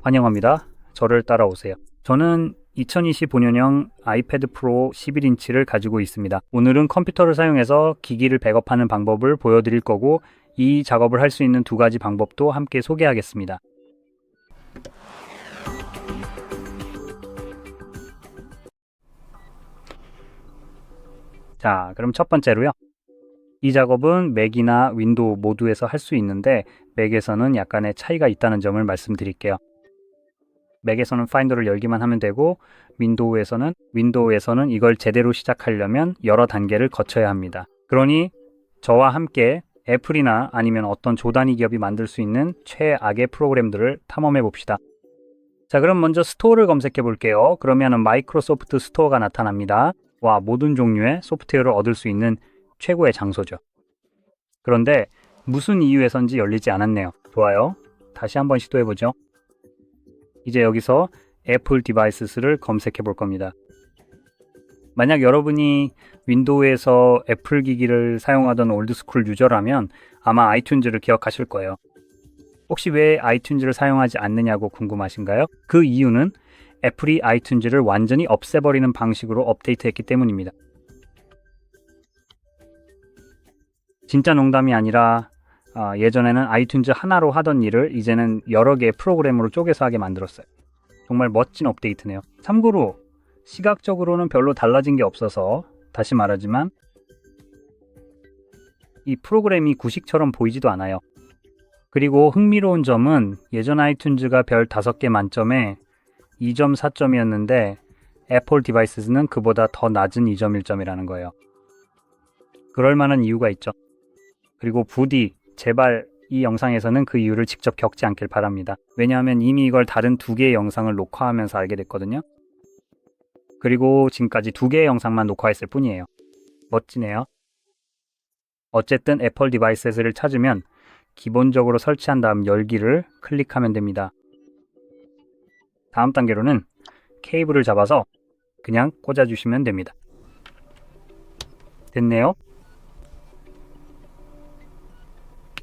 환영합니다. 저를 따라오세요. 저는 2025년형 아이패드 프로 11인치를 가지고 있습니다. 오늘은 컴퓨터를 사용해서 기기를 백업하는 방법을 보여드릴 거고, 이 작업을 할 수 있는 두 가지 방법도 함께 소개하겠습니다. 자, 그럼 첫 번째로요. 이 작업은 맥이나 윈도우 모두에서 할 수 있는데, 맥에서는 약간의 차이가 있다는 점을 말씀드릴게요. 맥에서는 파인더를 열기만 하면 되고, 윈도우에서는 이걸 제대로 시작하려면 여러 단계를 거쳐야 합니다. 그러니 저와 함께 애플이나 아니면 어떤 조단위 기업이 만들 수 있는 최악의 프로그램들을 탐험해 봅시다. 자, 그럼 먼저 스토어를 검색해 볼게요. 그러면은 마이크로소프트 스토어가 나타납니다. 와, 모든 종류의 소프트웨어를 얻을 수 있는 최고의 장소죠. 그런데 무슨 이유에선지 열리지 않았네요. 좋아요. 다시 한번 시도해 보죠. 이제 여기서 애플 디바이스를 검색해 볼 겁니다. 만약 여러분이 윈도우에서 애플 기기를 사용하던 올드스쿨 유저라면 아마 아이튠즈를 기억하실 거예요. 혹시 왜 아이튠즈를 사용하지 않느냐고 궁금하신가요? 그 이유는 애플이 아이튠즈를 완전히 없애버리는 방식으로 업데이트했기 때문입니다. 진짜 농담이 아니라 예전에는 아이튠즈 하나로 하던 일을 이제는 여러 개의 프로그램으로 쪼개서 하게 만들었어요. 정말 멋진 업데이트네요. 참고로 시각적으로는 별로 달라진 게 없어서 다시 말하지만 이 프로그램이 구식처럼 보이지도 않아요. 그리고 흥미로운 점은 예전 아이튠즈가 별 5개 만점에 2.4점이었는데 애플 디바이스는 그보다 더 낮은 2.1점이라는 거예요. 그럴 만한 이유가 있죠. 그리고 부디 제발 이 영상에서는 그 이유를 직접 겪지 않길 바랍니다. 왜냐하면 이미 이걸 다른 2개의 영상을 녹화하면서 알게 됐거든요. 그리고 지금까지 2개의 영상만 녹화했을 뿐이에요. 멋지네요. 어쨌든 애플 디바이스를 찾으면 기본적으로 설치한 다음 열기를 클릭하면 됩니다. 다음 단계로는 케이블을 잡아서 그냥 꽂아주시면 됩니다. 됐네요.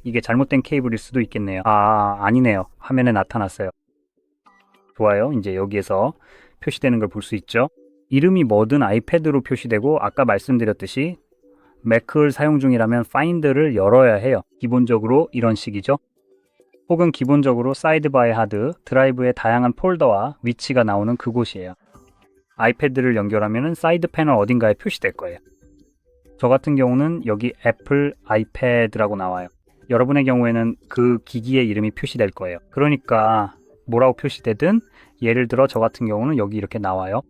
이게 잘못된 케이블일 수도 있겠네요. 아니네요. 화면에 나타났어요. 좋아요. 이제 여기에서 표시되는 걸 볼 수 있죠. 이름이 뭐든 아이패드로 표시되고, 아까 말씀드렸듯이 매크를 사용 중이라면 파인드를 열어야 해요. 기본적으로 이런 식이죠. 혹은 기본적으로 사이드바의 하드, 드라이브의 다양한 폴더와 위치가 나오는 그곳이에요. 아이패드를 연결하면 사이드 패널 어딘가에 표시될 거예요. 저 같은 경우는 여기 애플 아이패드라고 나와요. 여러분의 경우에는 그 기기의 이름이 표시될 거예요. 그러니까 뭐라고 표시되든, 예를 들어 저 같은 경우는 여기 이렇게 나와요.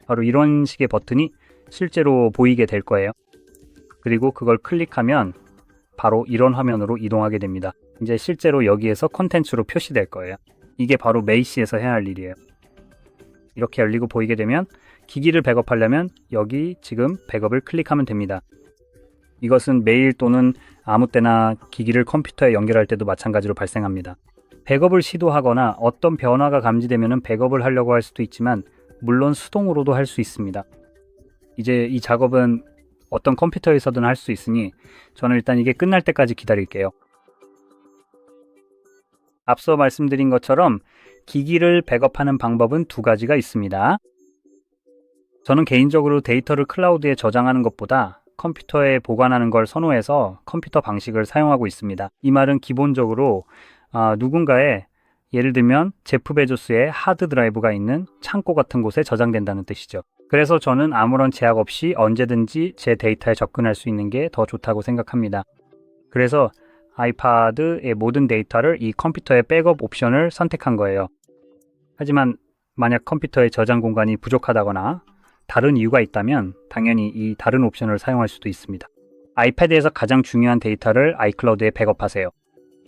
바로 이런 식의 버튼이 실제로 보이게 될 거예요. 그리고 그걸 클릭하면 바로 이런 화면으로 이동하게 됩니다. 이제 실제로 여기에서 콘텐츠로 표시될 거예요. 이게 바로 메이시에서 해야 할 일이에요. 이렇게 열리고 보이게 되면 기기를 백업하려면 여기 지금 백업을 클릭하면 됩니다. 이것은 메일 또는 아무 때나 기기를 컴퓨터에 연결할 때도 마찬가지로 발생합니다. 백업을 시도하거나 어떤 변화가 감지되면 백업을 하려고 할 수도 있지만, 물론 수동으로도 할 수 있습니다. 이제 이 작업은 어떤 컴퓨터에서든 할 수 있으니 저는 일단 이게 끝날 때까지 기다릴게요. 앞서 말씀드린 것처럼 기기를 백업하는 방법은 2가지가 있습니다. 저는 개인적으로 데이터를 클라우드에 저장하는 것보다 컴퓨터에 보관하는 걸 선호해서 컴퓨터 방식을 사용하고 있습니다. 이 말은 기본적으로 누군가의, 예를 들면 제프 베조스의 하드 드라이브가 있는 창고 같은 곳에 저장된다는 뜻이죠. 그래서 저는 아무런 제약 없이 언제든지 제 데이터에 접근할 수 있는 게 더 좋다고 생각합니다. 그래서 아이패드의 모든 데이터를 이 컴퓨터의 백업 옵션을 선택한 거예요. 하지만 만약 컴퓨터의 저장 공간이 부족하다거나 다른 이유가 있다면 당연히 이 다른 옵션을 사용할 수도 있습니다. 아이패드에서 가장 중요한 데이터를 아이클라우드에 백업하세요.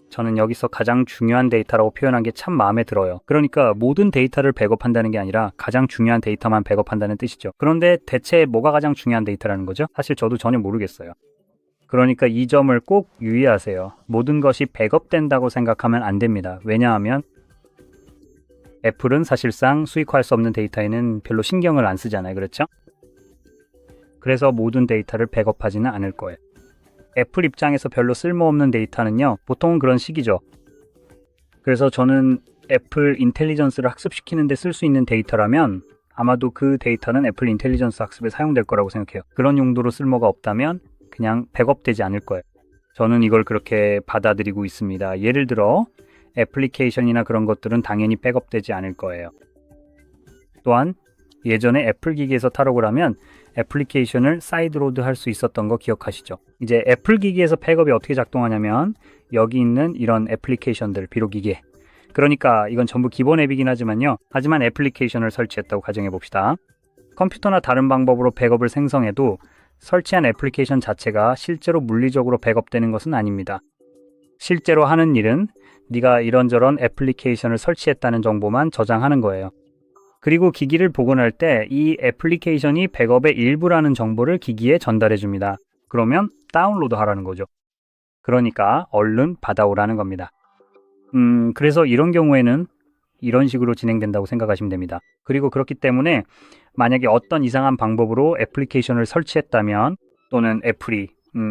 저는 여기서 가장 중요한 데이터라고 표현한 게 참 마음에 들어요. 그러니까 모든 데이터를 백업한다는 게 아니라 가장 중요한 데이터만 백업한다는 뜻이죠. 그런데 대체 뭐가 가장 중요한 데이터라는 거죠? 사실 저도 전혀 모르겠어요. 그러니까 이 점을 꼭 유의하세요. 모든 것이 백업된다고 생각하면 안 됩니다. 왜냐하면 애플은 사실상 수익화할 수 없는 데이터에는 별로 신경을 안 쓰잖아요. 그렇죠? 그래서 모든 데이터를 백업하지는 않을 거예요. 애플 입장에서 별로 쓸모없는 데이터는요, 보통은 그런 식이죠. 그래서 저는 애플 인텔리전스를 학습시키는 데 쓸 수 있는 데이터라면 아마도 그 데이터는 애플 인텔리전스 학습에 사용될 거라고 생각해요. 그런 용도로 쓸모가 없다면 그냥 백업되지 않을 거예요. 저는 이걸 그렇게 받아들이고 있습니다. 예를 들어 애플리케이션이나 그런 것들은 당연히 백업되지 않을 거예요. 또한 예전에 애플 기기에서 탈옥을 하면 애플리케이션을 사이드로드 할 수 있었던 거 기억하시죠? 이제 애플 기기에서 백업이 어떻게 작동하냐면 여기 있는 이런 애플리케이션들, 비록 이게 그러니까 이건 전부 기본 앱이긴 하지만요. 하지만 애플리케이션을 설치했다고 가정해 봅시다. 컴퓨터나 다른 방법으로 백업을 생성해도 설치한 애플리케이션 자체가 실제로 물리적으로 백업되는 것은 아닙니다. 실제로 하는 일은 네가 이런저런 애플리케이션을 설치했다는 정보만 저장하는 거예요. 그리고 기기를 복원할 때 이 애플리케이션이 백업의 일부라는 정보를 기기에 전달해 줍니다. 그러면 다운로드 하라는 거죠. 그러니까 얼른 받아오라는 겁니다. 그래서 이런 경우에는 이런 식으로 진행된다고 생각하시면 됩니다. 그리고 그렇기 때문에 만약에 어떤 이상한 방법으로 애플리케이션을 설치했다면 또는 애플이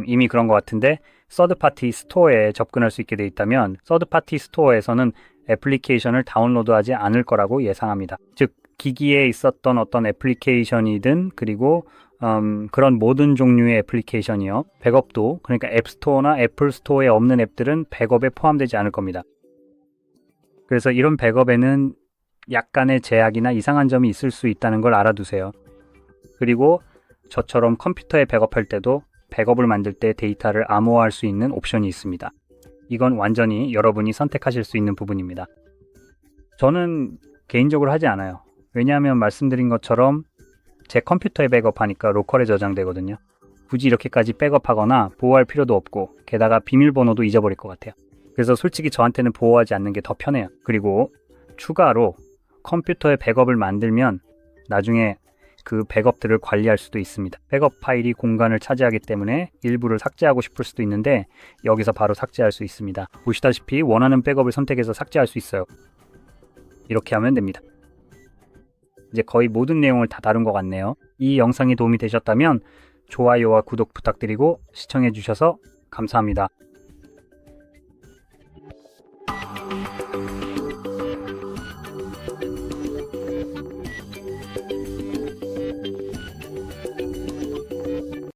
이미 그런 것 같은데 서드파티 스토어에 접근할 수 있게 돼 있다면 서드파티 스토어에서는 애플리케이션을 다운로드하지 않을 거라고 예상합니다. 즉 기기에 있었던 어떤 애플리케이션이든 그리고 그런 모든 종류의 애플리케이션이요. 백업도 그러니까 앱스토어나 애플 스토어에 없는 앱들은 백업에 포함되지 않을 겁니다. 그래서 이런 백업에는 약간의 제약이나 이상한 점이 있을 수 있다는 걸 알아두세요. 그리고 저처럼 컴퓨터에 백업할 때도 백업을 만들 때 데이터를 암호화할 수 있는 옵션이 있습니다. 이건 완전히 여러분이 선택하실 수 있는 부분입니다. 저는 개인적으로 하지 않아요. 왜냐하면 말씀드린 것처럼 제 컴퓨터에 백업하니까 로컬에 저장되거든요. 굳이 이렇게까지 백업하거나 보호할 필요도 없고 게다가 비밀번호도 잊어버릴 것 같아요. 그래서 솔직히 저한테는 보호하지 않는 게 더 편해요. 그리고 추가로 컴퓨터에 백업을 만들면 나중에 그 백업들을 관리할 수도 있습니다. 백업 파일이 공간을 차지하기 때문에 일부를 삭제하고 싶을 수도 있는데 여기서 바로 삭제할 수 있습니다. 보시다시피 원하는 백업을 선택해서 삭제할 수 있어요. 이렇게 하면 됩니다. 이제 거의 모든 내용을 다 다룬 것 같네요. 이 영상이 도움이 되셨다면 좋아요와 구독 부탁드리고 시청해 주셔서 감사합니다.